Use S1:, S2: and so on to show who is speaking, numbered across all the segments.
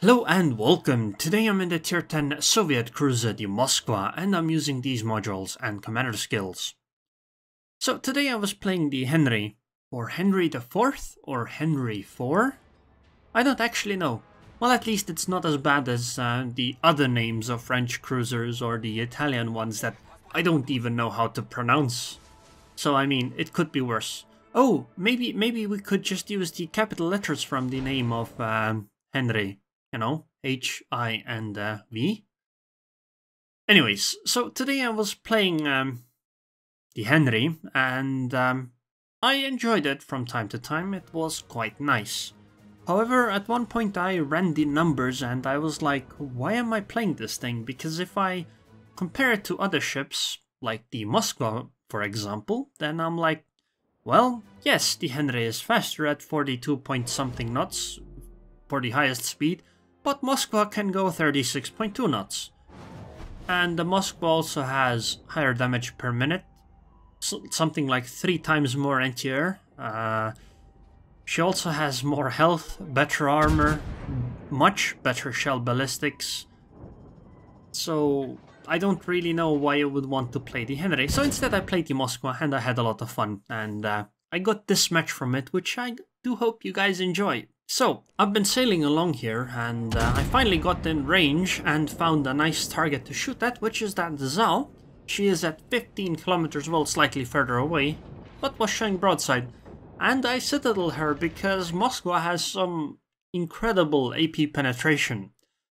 S1: Hello and welcome. Today I'm in the tier 10 Soviet cruiser, the Moskva, and I'm using these modules and commander skills. So today I was playing the Henry, or Henry the 4th, or Henry 4? I don't actually know. Well, at least it's not as bad as the other names of French cruisers or the Italian ones that I don't even know how to pronounce. So I mean, it could be worse. Oh, maybe we could just use the capital letters from the name of Henry. You know, H, I, and V. Anyways, so today I was playing the Henry, and I enjoyed it from time to time. It was quite nice. However, at one point I ran the numbers and I was like, why am I playing this thing? Because if I compare it to other ships, like the Moskva, for example, then I'm like, well, yes, the Henry is faster at 42 point something knots for the highest speed, but Moskva can go 36.2 knots. And the Moskva also has higher damage per minute, something like 3 times more anti-air. She also has more health, better armor, much better shell ballistics. So I don't really know why I would want to play the Henry. So instead I played the Moskva and I had a lot of fun. And I got this match from it, which I do hope you guys enjoy. So, I've been sailing along here, and I finally got in range and found a nice target to shoot at, which is that Zhao. She is at 15 kilometers, well, slightly further away, but was showing broadside. And I citadel her because Moskva has some incredible AP penetration,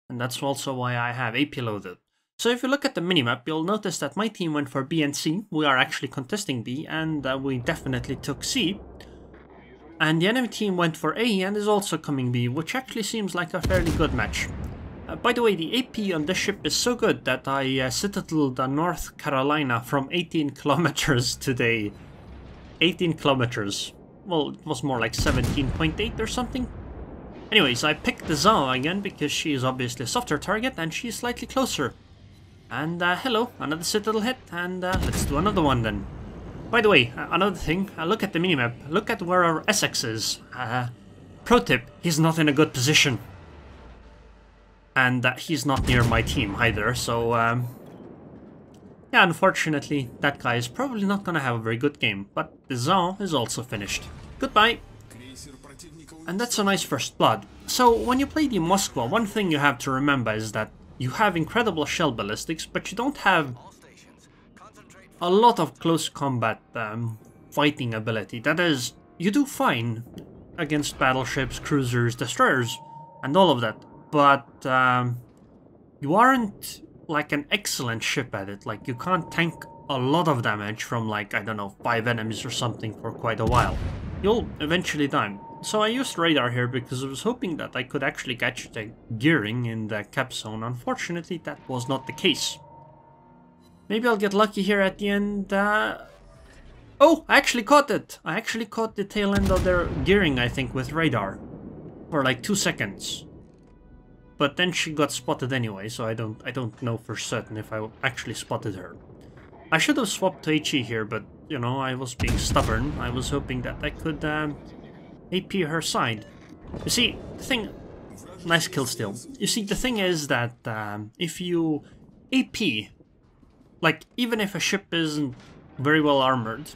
S1: and that's also why I have AP loaded. So if you look at the minimap, you'll notice that my team went for B and C. We are actually contesting B, and we definitely took C. And the enemy team went for A and is also coming B, which actually seems like a fairly good match. By the way, the AP on this ship is so good that I citadeled North Carolina from 18 kilometers today. 18 kilometers. Well, it was more like 17.8 or something. Anyways, I picked the Zhao again because she is obviously a softer target and she is slightly closer. And hello, another citadel hit, and let's do another one then. By the way, another thing, look at the minimap, look at where our Essex is. Pro tip, he's not in a good position. And he's not near my team either, so yeah, unfortunately, that guy is probably not gonna have a very good game, but the Zhao is also finished. Goodbye! And that's a nice first blood. So, when you play the Moskva, one thing you have to remember is that you have incredible shell ballistics, but you don't have a lot of close combat fighting ability. That is, you do fine against battleships, cruisers, destroyers, and all of that, but you aren't like an excellent ship at it. Like, you can't tank a lot of damage from, like, I don't know, 5 enemies or something for quite a while. You'll eventually die. So I used radar here because I was hoping that I could actually catch the gearing in the cap zone. Unfortunately, that was not the case. Maybe I'll get lucky here at the end. Oh, I actually caught it! I actually caught the tail end of their gearing, I think, with radar. For like 2 seconds. But then she got spotted anyway, so I don't know for certain if I actually spotted her. I should have swapped to HE here, but, you know, I was being stubborn. I was hoping that I could AP her side. You see, the thing... Nice kill still. You see, the thing is that if you AP... Like, even if a ship isn't very well armored,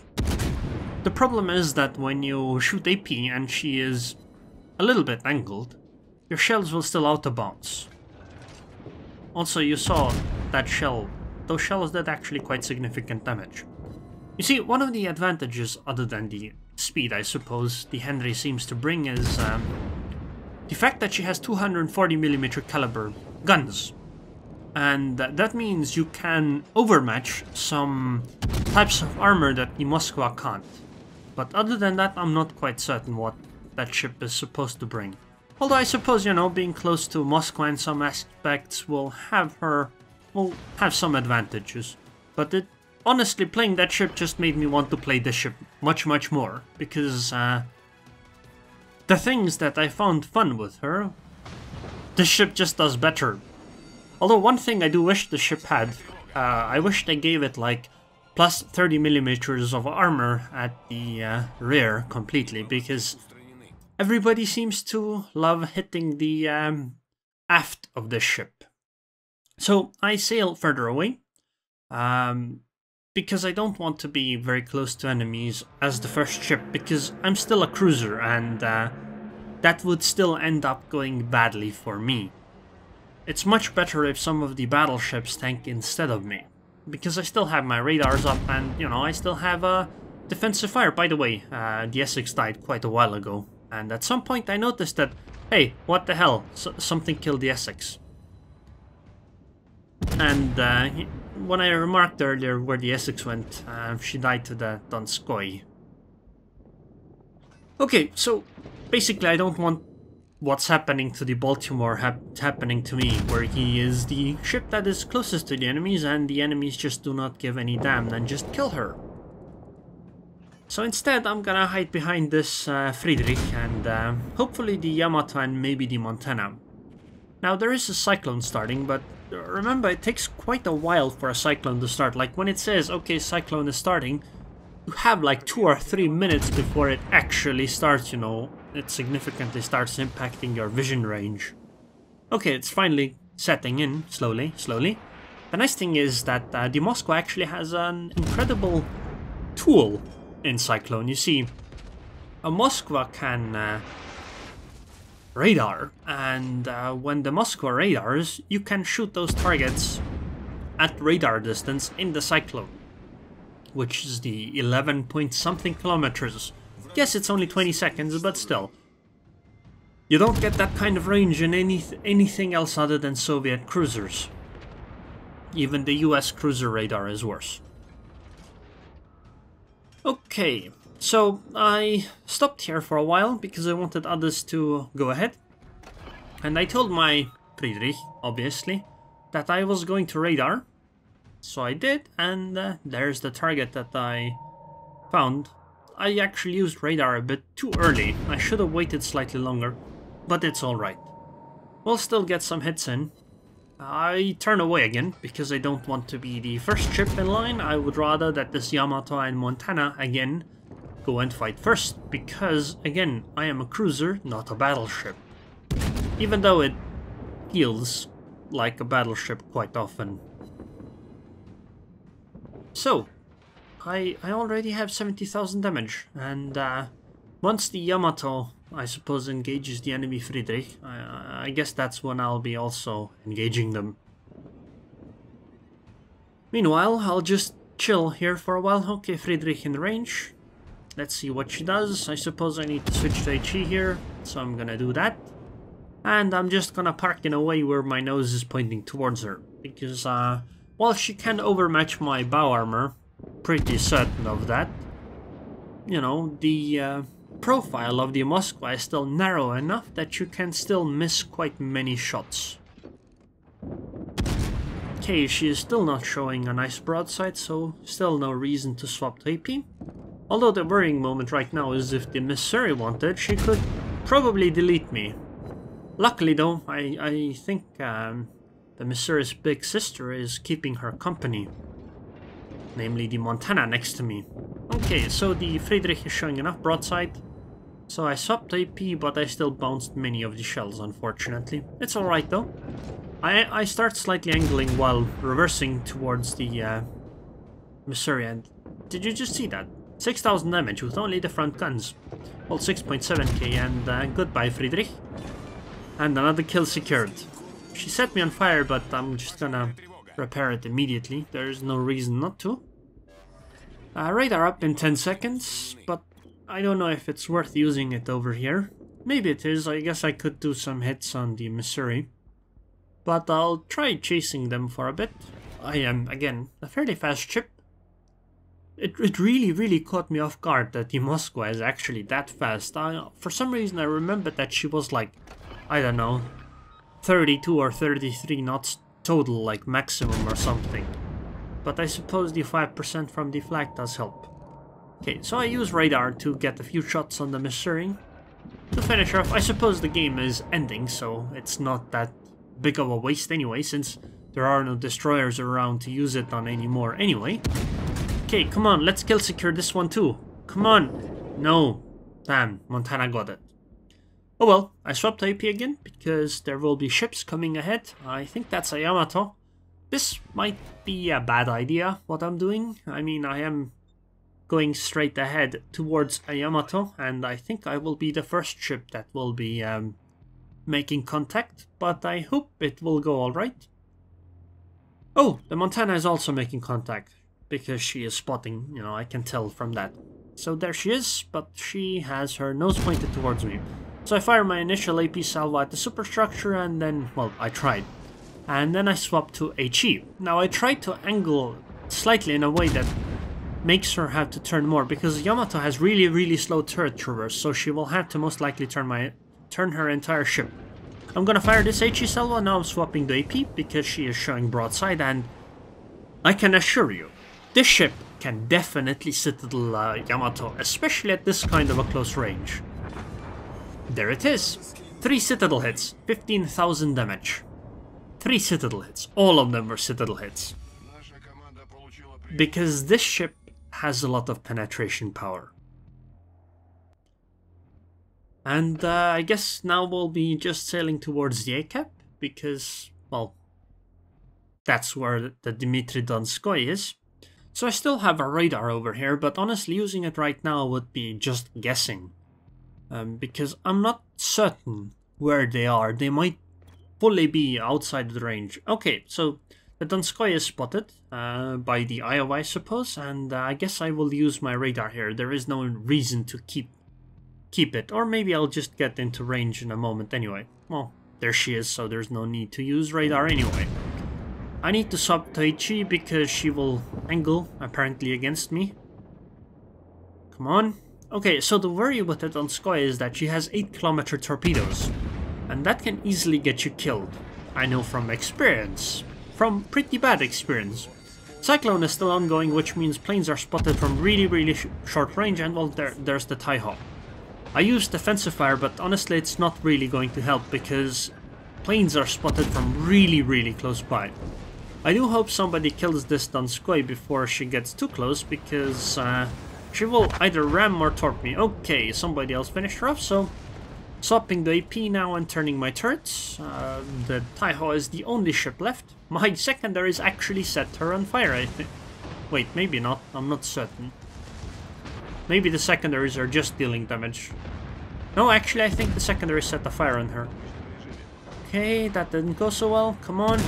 S1: the problem is that when you shoot AP and she is a little bit angled, your shells will still out-of-bounds. Also, you saw that shell. Those shells did actually quite significant damage. You see, one of the advantages, other than the speed, I suppose, the Henry seems to bring is the fact that she has 240mm caliber guns. And that means you can overmatch some types of armor that the Moskva can't. But other than that, I'm not quite certain what that ship is supposed to bring. Although I suppose, you know, being close to Moskva in some aspects will have some advantages. But honestly, playing that ship just made me want to play this ship much more. Because the things that I found fun with her, this ship just does better. Although one thing I do wish the ship had, I wish they gave it like plus 30mm of armor at the rear completely, because everybody seems to love hitting the aft of this ship. So I sail further away, because I don't want to be very close to enemies as the first ship, because I'm still a cruiser, and that would still end up going badly for me. It's much better if some of the battleships tank instead of me, because I still have my radars up and, you know, I still have a defensive fire. By the way, the Essex died quite a while ago, and at some point I noticed that, hey, what the hell, something killed the Essex. And when I remarked earlier where the Essex went, she died to the Donskoy. Okay, so basically I don't want what's happening to the Baltimore happening to me, where he is the ship that is closest to the enemies and the enemies just do not give any damn and just kill her. So instead I'm gonna hide behind this Friedrich and hopefully the Yamato and maybe the Montana. Now there is a cyclone starting, but remember it takes quite a while for a cyclone to start. Like when it says, okay, cyclone is starting, you have like 2 or 3 minutes before it actually starts, you know. It significantly starts impacting your vision range. Okay, it's finally setting in, slowly. The nice thing is that the Moskva actually has an incredible tool in Cyclone. You see, a Moskva can radar, and when the Moskva radars, you can shoot those targets at radar distance in the Cyclone, which is the 11 point something kilometers. Yes, it's only 20 seconds, but still. You don't get that kind of range in anything else other than Soviet cruisers. Even the US cruiser radar is worse. Okay, so I stopped here for a while because I wanted others to go ahead. And I told my Friedrich, obviously, that I was going to radar. So I did, and there's the target that I found. I actually used radar a bit too early. I should have waited slightly longer, but it's alright. We'll still get some hits in. I turn away again, because I don't want to be the first ship in line. I would rather that this Yamato and Montana, again, go and fight first, because, again, I am a cruiser, not a battleship. Even though it feels like a battleship quite often. So, I already have 70,000 damage, and once the Yamato, I suppose, engages the enemy Friedrich, I guess that's when I'll be also engaging them. Meanwhile, I'll just chill here for a while. Okay, Friedrich in range. Let's see what she does. I suppose I need to switch to HE here, so I'm gonna do that. And I'm just gonna park in a way where my nose is pointing towards her, because while she can overmatch my bow armor, pretty certain of that, you know, the profile of the Moskva is still narrow enough that you can still miss quite many shots. Okay, she is still not showing a nice broadside, so still no reason to swap to AP. Although the worrying moment right now is if the Missouri wanted, she could probably delete me. Luckily though, I think the Missouri's big sister is keeping her company. Namely the Montana next to me. Okay, so the Friedrich is showing enough broadside. So I swapped AP, but I still bounced many of the shells, unfortunately. It's alright though. I start slightly angling while reversing towards the Missouri, and did you just see that? 6,000 damage with only the front guns. Well, 6.7k, and goodbye Friedrich. And another kill secured. She set me on fire, but I'm just gonna repair it immediately. There's no reason not to. Radar up in 10 seconds, but I don't know if it's worth using it over here. Maybe it is. I guess I could do some hits on the Missouri. But I'll try chasing them for a bit. I am, again, a fairly fast ship. It really caught me off guard that the Moskva is actually that fast. For some reason I remembered that she was like, I don't know, 32 or 33 knots total, like maximum or something. But I suppose the 5% from the flag does help. Okay, so I use radar to get a few shots on the Missouri. To finish her off, I suppose the game is ending, so it's not that big of a waste anyway, since there are no destroyers around to use it on anymore anyway. Okay, come on, let's kill secure this one too. Come on. No. Damn, Montana got it. Oh well, I swapped to AP again because there will be ships coming ahead. I think that's a Yamato. This might be a bad idea, what I'm doing. I mean, I am going straight ahead towards a Yamato, and I think I will be the first ship that will be making contact, but I hope it will go alright. Oh, the Montana is also making contact, because she is spotting, you know, I can tell from that. So there she is, but she has her nose pointed towards me. So I fire my initial AP salvo at the superstructure, and then, well, I tried. And then I swapped to HE. Now I tried to angle slightly in a way that makes her have to turn more, because Yamato has really slow turret traverse, so she will have to most likely turn her entire ship. I'm gonna fire this HE salvo. Now I'm swapping the AP because she is showing broadside, and I can assure you, this ship can definitely citadel Yamato, especially at this kind of a close range. There it is. 3 citadel hits, 15,000 damage. 3 citadel hits, all of them were citadel hits. Because this ship has a lot of penetration power. And I guess now we'll be just sailing towards the ACAP, because, well, that's where the Dmitry Donskoy is. So I still have a radar over here, but honestly using it right now would be just guessing. Because I'm not certain where they are. They might fully be outside the range. Okay, so the Donskoy is spotted by the Iowa, I suppose, and I guess I will use my radar here. There is no reason to keep it, or maybe I'll just get into range in a moment anyway. Well, there she is, so there's no need to use radar anyway. I need to sub to HE because she will angle, apparently, against me. Come on. Okay, so the worry with the Donskoy is that she has 8-kilometer torpedoes, and that can easily get you killed. I know from experience. From pretty bad experience. Cyclone is still ongoing, which means planes are spotted from really short range, and well, there's the Taiho. I used defensive fire, but honestly it's not really going to help because planes are spotted from really close by. I do hope somebody kills this Donskoy before she gets too close, because she will either ram or torp me. Okay, somebody else finished her off, so swapping the AP now and turning my turrets. The Taiho is the only ship left. My secondaries actually set her on fire, I think. Wait, maybe not, I'm not certain. Maybe the secondaries are just dealing damage. No, actually I think the secondaries set the fire on her. Okay, that didn't go so well, come on.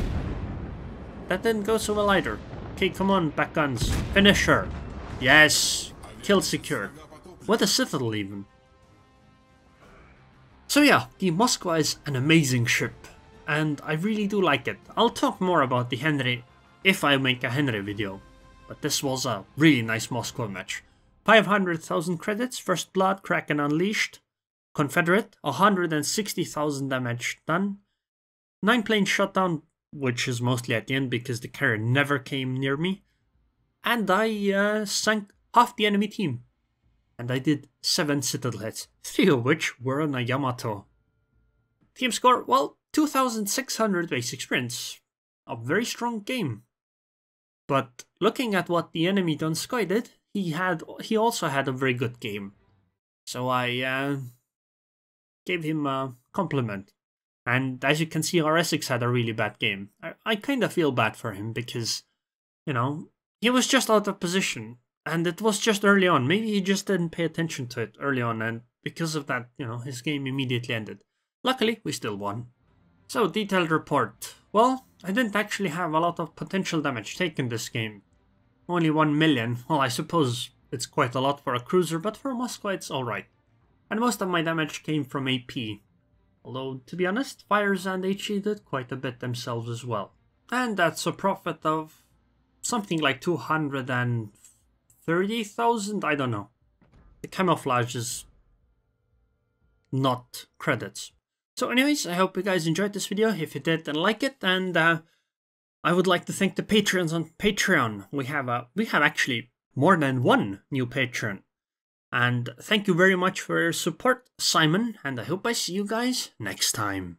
S1: That didn't go so well either. Okay, come on, back guns. Finish her. Yes, kill secured. What a citadel even. So yeah, the Moskva is an amazing ship, and I really do like it. I'll talk more about the Henry if I make a Henry video, but this was a really nice Moskva match. 500,000 credits, First Blood, Kraken Unleashed, Confederate, 160,000 damage done, 9 planes shot down, which is mostly at the end because the carrier never came near me, and I sank half the enemy team. And I did 7 citadel hits, 3 of which were on a Yamato. Team score, well, 2,600 base experience. A very strong game. But looking at what the enemy Donskoy did, he also had a very good game. So I gave him a compliment. And as you can see, our Essex had a really bad game. I kind of feel bad for him because, you know, he was just out of position. And it was just early on. Maybe he just didn't pay attention to it early on, and because of that, you know, his game immediately ended. Luckily, we still won. So, detailed report. Well, I didn't actually have a lot of potential damage taken this game. Only 1 million. Well, I suppose it's quite a lot for a cruiser, but for Moskva it's alright. And most of my damage came from AP. Although, to be honest, Fires and HE did quite a bit themselves as well. And that's a profit of something like 230,000, I don't know. The camouflage is not credits. So anyways, I hope you guys enjoyed this video. If you did, then like it, and I would like to thank the Patreons on Patreon. We have actually more than 1 new Patreon. And thank you very much for your support, Simon, and I hope I see you guys next time.